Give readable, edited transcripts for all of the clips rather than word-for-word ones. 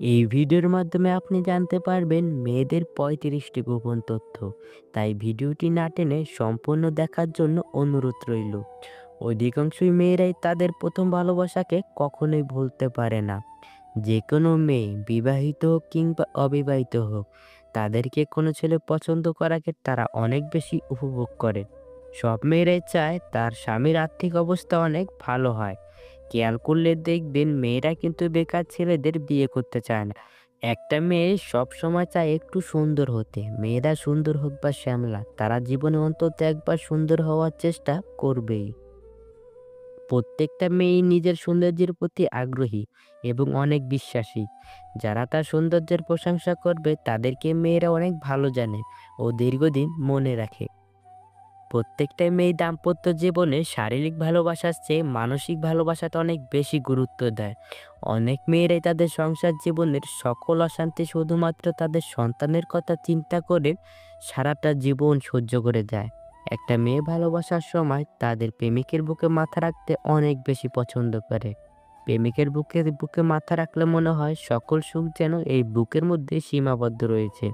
এই ভিডিওর মাধ্যমে আপনি জানতে পারবেন মেয়েদের ৩৫টি গোপন তথ্য। তাই ভিডিওটি না টেনে সম্পূর্ণ দেখার জন্য অনুরোধ রইল। অধিকাংশই মেয়েরাই তাদের প্রথম ভালোবাসাকে কখনোই ভুলতে পারে না। যে কোনো মেয়ে বিবাহিত হোক কিংবা অবিবাহিত হোক, তাদেরকে কোনো ছেলে পছন্দ করাকে তারা অনেক বেশি উপভোগ করে। সব মেয়েরাই চায় তার স্বামীর আর্থিক অবস্থা অনেক ভালো হয়। খেয়াল করলে দেখবেন মেয়েরা কিন্তু বেকার ছেলেদের বিয়ে করতে চায় না। একটা মেয়ে সব সময় চায় একটু সুন্দর হতে। মেয়েরা সুন্দর হোক বা শ্যামলা, তারা জীবনে অন্তত একবার সুন্দর হওয়ার চেষ্টা করবেই। প্রত্যেকটা মেয়েই নিজের সৌন্দর্যের প্রতি আগ্রহী এবং অনেক বিশ্বাসী। যারা তার সৌন্দর্যের প্রশংসা করবে তাদেরকে মেয়েরা অনেক ভালো জানে ও দীর্ঘদিন মনে রাখে। প্রত্যেকটা মেয়ে দাম্পত্য জীবনে শারীরিক ভালোবাসার চেয়ে মানসিক ভালোবাসাতে অনেক বেশি গুরুত্ব দেয়। অনেক মেয়েরাই তাদের সংসার জীবনের সকল অশান্তি শুধুমাত্র তাদের সন্তানের কথা চিন্তা করে সারাটা জীবন সহ্য করে যায়। একটা মেয়ে ভালোবাসার সময় তাদের প্রেমিকের বুকে মাথা রাখতে অনেক বেশি পছন্দ করে। প্রেমিকের বুকে বুকে মাথা রাখলে মনে হয় সকল সুখ যেন এই বুকের মধ্যে সীমাবদ্ধ রয়েছে।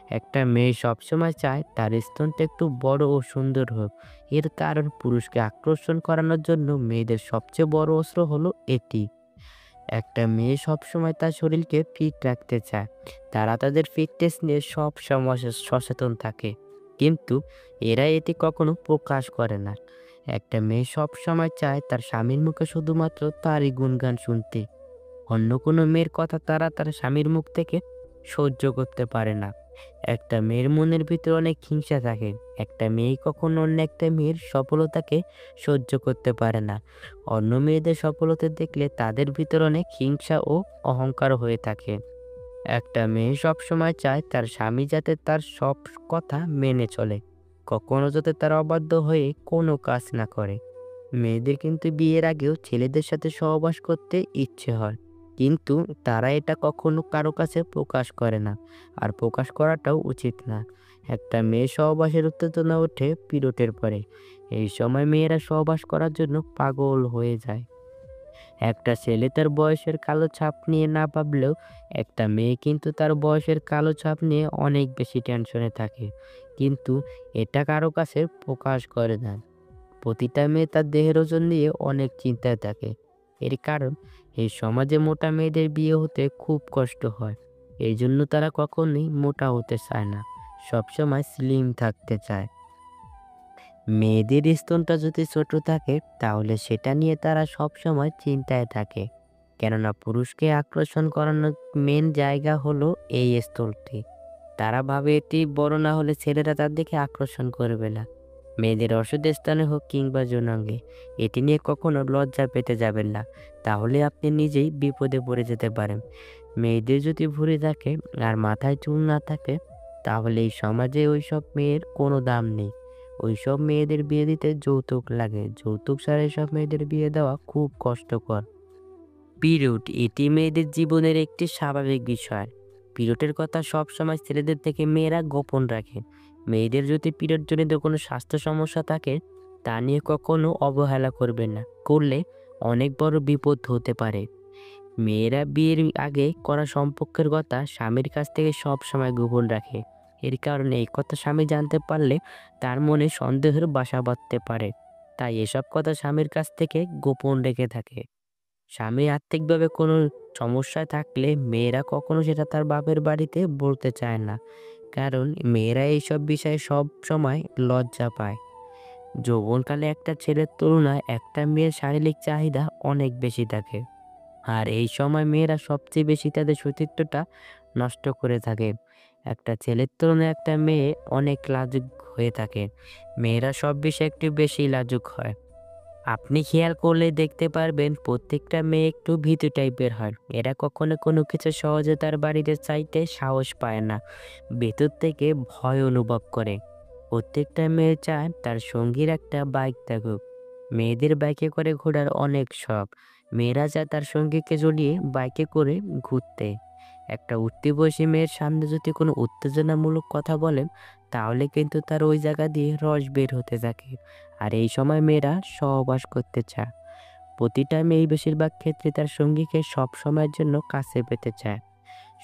একটা মেয়ে সবসময় চায় তার স্তনটা একটু বড় ও সুন্দর হোক। এর কারণ পুরুষকে আকর্ষণ করানোর জন্য মেয়েদের সবচেয়ে বড় অস্ত্র হলো এটি। একটা মেয়ে সবসময় তার শরীরকে ফিট রাখতে চায়। তারা তাদের ফিটনেস নিয়ে সবসময় সচেতন থাকে। কিন্তু এরা এটি কখনো প্রকাশ করে না। একটা মেয়ে সবসময় চায় তার স্বামীর মুখে শুধুমাত্র তারই গুণগান শুনতে। অন্য কোনো মেয়ের কথা তারা তার স্বামীর মুখ থেকে সহ্য করতে পারে না। একটা মেয়ের মনের ভিতরে অনেক হিংসা থাকে। একটা মেয়ে কখনো অন্য একটা মেয়ের সফলতাকে সহ্য করতে পারে না। অন্য মেয়েদের সফলতা দেখলে তাদের ভিতরে অনেক হিংসা ও অহংকার হয়ে থাকে। একটা মেয়ে সবসময় চায় তার স্বামী যাতে তার সব কথা মেনে চলে। কখনো যাতে তার অবাধ্য হয়ে কোনো কাজ না করে। মেয়েদের কিন্তু বিয়ের আগেও ছেলেদের সাথে সহবাস করতে ইচ্ছে হয়। কিন্তু তারা এটা কখনো কারো কাছে প্রকাশ করে না। আর প্রকাশ করাটাও উচিত না। একটা মেয়ে সহবাসের উত্তেজনা ওঠে পিরিয়ডের পরে। এই সময় মেয়েরা সহবাস করার জন্য পাগল হয়ে যায়। একটা ছেলে তার বয়সের কালো ছাপ নিয়ে না ভাবলেও একটা মেয়ে কিন্তু তার বয়সের কালো ছাপ নিয়ে অনেক বেশি টেনশনে থাকে। কিন্তু এটা কারো কাছে প্রকাশ করে না। প্রতিটা মেয়ে তার দেহের ওজন নিয়ে অনেক চিন্তায় থাকে। এর কারণ এই সমাজে মোটা মেয়েদের বিয়ে হতে খুব কষ্ট হয়। এই জন্য তারা কখনোই মোটা হতে চায় না, সবসময় স্লিম থাকতে চায়। মেয়েদের স্তনটা যদি ছোট থাকে তাহলে সেটা নিয়ে তারা সবসময় চিন্তায় থাকে। কেননা পুরুষকে আকর্ষণ করানোর মেন জায়গা হলো এই স্তনটি। তারা ভাবে এটি বড় না হলে ছেলেরা তার দিকে আকর্ষণ করবে না। মেয়েদের অসুস্থ স্থানে হোক কিংবা যৌনাঙ্গে, এটি নিয়ে কখনো লজ্জা পেতে যাবেন না। তাহলে আপনি নিজেই বিপদে পড়ে যেতে পারেন। মেয়েদের যদি ভুঁড়ি থাকে আর মাথায় চুল না থাকে, তাহলে এই সমাজে ওইসব মেয়ের কোনো দাম নেই। ওইসব মেয়েদের বিয়ে দিতে যৌতুক লাগে। যৌতুক ছাড়া এসব মেয়েদের বিয়ে দেওয়া খুব কষ্টকর। পিরিয়ড এটি মেয়েদের জীবনের একটি স্বাভাবিক বিষয়। পিরিয়ডের কথা সবসময় ছেলেদের থেকে মেয়েরা গোপন রাখে। মেয়েদের যদি পিরিয়ড জনিত কোনো স্বাস্থ্য সমস্যা থাকে, তা নিয়ে কখনো অবহেলা করবেন না। করলে অনেক বড় বিপদ হতে পারে। মেয়েরা বিয়ের আগে করা সম্পর্কের কথা স্বামীর কাছ থেকে সবসময় গোপন রাখে। এর কারণে এই কথা স্বামী জানতে পারলে তার মনে সন্দেহের বাসা বাঁধতে পারে। তাই এসব কথা স্বামীর কাছ থেকে গোপন রেখে থাকে। স্বামী আর্থিকভাবে কোনো সমস্যায় থাকলে মেয়েরা কখনো সেটা তার বাপের বাড়িতে বলতে চায় না। কারণ মেয়েরা এইসব বিষয়ে সব সময় লজ্জা পায়। যৌবনকালে একটা ছেলের তুলনায় একটা মেয়ের শারীরিক চাহিদা অনেক বেশি থাকে। আর এই সময় মেয়েরা সবচেয়ে বেশি তাদের সতীত্বটা নষ্ট করে থাকে। একটা ছেলের তুলনায় একটা মেয়ে অনেক লাজুক হয়ে থাকে। মেয়েরা সব বিষয়ে একটু বেশি লাজুক হয়। আপনি খেয়াল করলে দেখতে পারবেন প্রত্যেকটা মেয়ে একটু ভীতু টাইপের হয়। এরা কখনো কোনো কিছু সহজে তার বাড়িতে চাইতে সাহস পায় না। ভেতর থেকে ভয় অনুভব করে। প্রত্যেকটা মেয়ে চায় তার সঙ্গীর একটা বাইক থাকুক। মেয়েদের বাইকে করে ঘোরার অনেক শখ। মেয়েরা চায় তার সঙ্গীকে জড়িয়ে বাইকে করে ঘুরতে। একটা উঠতি বয়সী মেয়ের সামনে যদি কোনো উত্তেজনামূলক কথা বলেন, তাহলে কিন্তু তার ওই জায়গা দিয়ে রস বের হতে থাকে। আর এই সময় মেয়েরা সহবাস করতে চায়। প্রতিটা মেয়েই বেশিরভাগ ক্ষেত্রে তার সঙ্গীকে সব সময়ের জন্য কাছে পেতে চায়।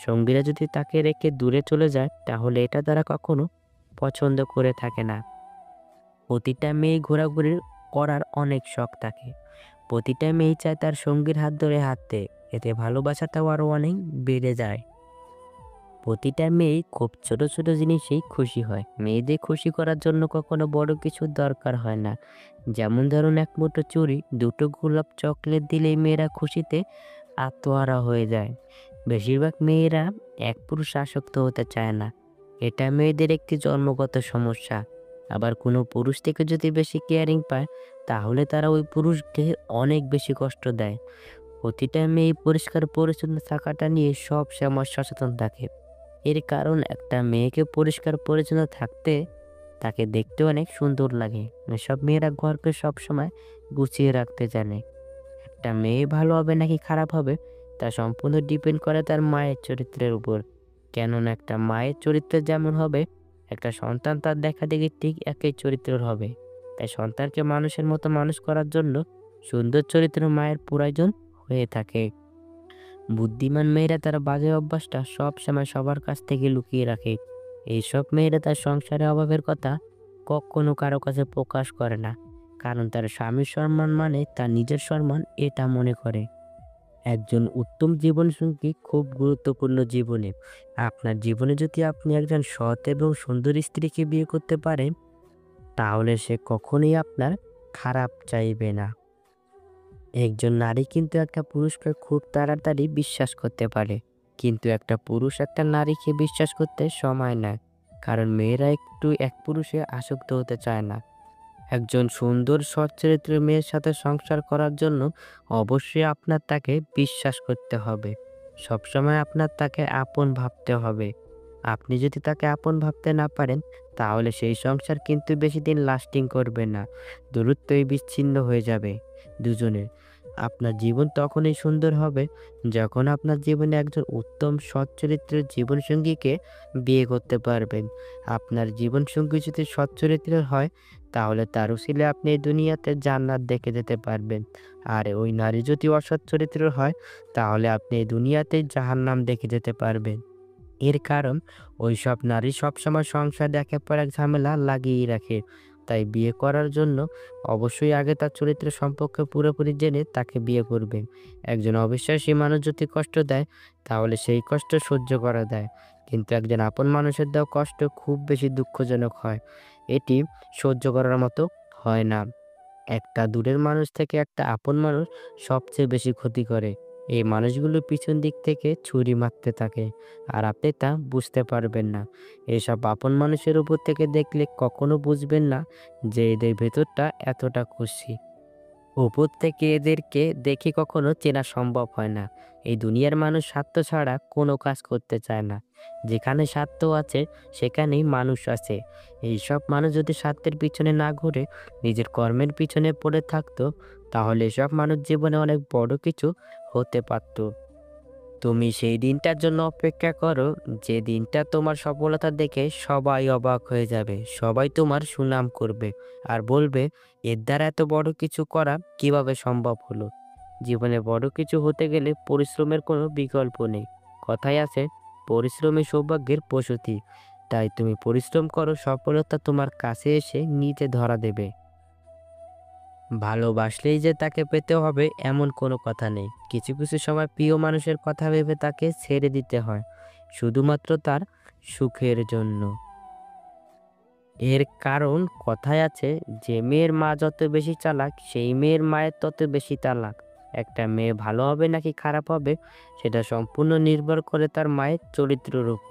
সঙ্গীরা যদি তাকে রেখে দূরে চলে যায় তাহলে এটা তারা কখনো পছন্দ করে থাকে না। প্রতিটা মেয়ে ঘোরাঘুরি করার অনেক শখ থাকে। প্রতিটা মেয়ে চায় তার সঙ্গীর হাত ধরে হাঁটতে। এতে ভালোবাসাটাও আরো অনেক বেড়ে যায়। প্রতিটা মেয়েই খুব ছোট ছোট জিনিসেই খুশি হয়। মেয়েদের খুশি করার জন্য কখনো বড় কিছুর দরকার হয় না। যেমন ধরুন, এক মুঠো চুড়ি, দুটো গোলাপ, চকলেট দিলেই মেয়েরা খুশিতে আত্মহারা হয়ে যায়। বেশিরভাগ মেয়েরা এক পুরুষ আসক্ত হতে চায় না। এটা মেয়েদের একটি জন্মগত সমস্যা। আবার কোনো পুরুষ থেকে যদি বেশি কেয়ারিং পায় তাহলে তারা ওই পুরুষকে অনেক বেশি কষ্ট দেয়। প্রতিটা মেয়ে পরিষ্কার পরিচ্ছন্ন থাকাটা নিয়ে সব সময় সচেতন থাকে। এর কারণ, একটা মেয়েকে পরিষ্কার পরিচ্ছন্ন থাকতে তাকে দেখতে অনেক সুন্দর লাগে। সব মেয়েরা ঘরকে সবসময় গুছিয়ে রাখতে জানে। একটা মেয়ে ভালো হবে নাকি খারাপ হবে তা সম্পূর্ণ ডিপেন্ড করে তার মায়ের চরিত্রের উপর। কেননা একটা মায়ের চরিত্র যেমন হবে, একটা সন্তান তার দেখা দেখি ঠিক একই চরিত্রের হবে। তাই সন্তানকে মানুষের মতো মানুষ করার জন্য সুন্দর চরিত্র মায়ের প্রয়োজন হয়ে থাকে। বুদ্ধিমান মেয়েরা তার বাজে অভ্যাসটা সব সময় সবার কাছ থেকে লুকিয়ে রাখে। এইসব মেয়েরা তার সংসারের অভাবের কথা কখনো কারো কাছে প্রকাশ করে না, কারণ তার স্বামীর সম্মান মানে তার নিজের সম্মান এটা মনে করে। একজন উত্তম জীবনসঙ্গী খুব গুরুত্বপূর্ণ জীবনে। আপনার জীবনে যদি আপনি একজন সৎ এবং সুন্দর স্ত্রীকে বিয়ে করতে পারেন তাহলে সে কখনোই আপনার খারাপ চাইবে না। একজন নারী কিন্তু একটা পুরুষকে খুব তাড়াতাড়ি বিশ্বাস করতে পারে, কিন্তু একটা পুরুষ একটা নারীকে বিশ্বাস করতে সময় নেয়। কারণ মেয়েরা একটু এক পুরুষে আসক্ত হতে চায় না। একজন সুন্দর সৎ চরিত্রের মেয়ের সাথে সংসার করার জন্য অবশ্যই আপনার তাকে বিশ্বাস করতে হবে। সবসময় আপনার তাকে আপন ভাবতে হবে। আপনি যদি তাকে আপন ভাবতে না পারেন তাহলে সেই সংসার কিন্তু বেশি দিন লাস্টিং করবে না। দূরত্বই বিচ্ছিন্ন হয়ে যাবে দুজনের। আপনার জীবন তখনই সুন্দর হবে যখন আপনার জীবনে একজন উত্তম সৎ চরিত্রের জীবনসঙ্গীকে বিয়ে করতে পারবেন। আপনার জীবনসঙ্গী যদি সৎ চরিত্রের হয় তাহলে তার উসিলে আপনি এই দুনিয়াতে জান্নাত দেখে যেতে পারবেন। আর ওই নারী যদি অসৎ চরিত্রের হয় তাহলে আপনি এই দুনিয়াতে জাহান্নাম দেখে যেতে পারবেন। এর কারণ, ওইসব নারী সবসময় সংসারে একের পর এক ঝামেলা লাগিয়েই রাখে। তাই বিয়ে করার জন্য অবশ্যই আগে তার চরিত্র সম্পর্কে পুরোপুরি জেনে তাকে বিয়ে করবেন। একজন অবিশ্বাসী মানুষ যদি কষ্ট দেয় তাহলে সেই কষ্ট সহ্য করা যায়। কিন্তু একজন আপন মানুষের দেওয়া কষ্ট খুব বেশি দুঃখজনক হয়। এটি সহ্য করার মতো হয় না। একটা দূরের মানুষ থেকে একটা আপন মানুষ সবচেয়ে বেশি ক্ষতি করে। এই মানুষগুলো পিছন দিক থেকে ছুরি মারতে থাকে আর আপনি তা বুঝতে পারবেন না। এসব আপন মানুষের উপর থেকে দেখলে কখনো বুঝবেন না যে এদের ভেতরটা এতটা খুশি। উপর থেকে এদেরকে দেখে কখনো চেনা সম্ভব হয় না। এই দুনিয়ার মানুষ স্বার্থ ছাড়া কোনো কাজ করতে চায় না। যেখানে স্বার্থ আছে সেখানেই মানুষ আছে। এইসব মানুষ যদি স্বার্থের পিছনে না ঘুরে নিজের কর্মের পিছনে পড়ে থাকতো তাহলে এসব মানুষ জীবনে অনেক বড় কিছু হতে পারত। তুমি সেই দিনটার জন্য অপেক্ষা করো যে দিনটা তোমার সফলতা দেখে সবাই অবাক হয়ে যাবে, সবাই তোমার সুনাম করবে আর বলবে এর দ্বারা এত বড় কিছু করা কিভাবে সম্ভব হলো। জীবনে বড় কিছু হতে গেলে পরিশ্রমের কোনো বিকল্প নেই। কথায় আছে, পরিশ্রমী সৌভাগ্যের প্রসূতি। তাই তুমি পরিশ্রম করো, সফলতা তোমার কাছে এসে নিতে ধরা দেবে। ভালোবাসলেই যে তাকে পেতে হবে এমন কোনো কথা নেই। কিছু কিছু সময় প্রিয় মানুষের কথা ভেবে তাকে ছেড়ে দিতে হয়, শুধুমাত্র তার সুখের জন্য। এর কারণ, কথায় আছে, যে মেয়ের মা যত বেশি চালাক সেই মেয়ের মায়ের তত বেশি তালাক। একটা মেয়ে ভালো হবে নাকি খারাপ হবে সেটা সম্পূর্ণ নির্ভর করে তার মায়ের চরিত্রের উপর।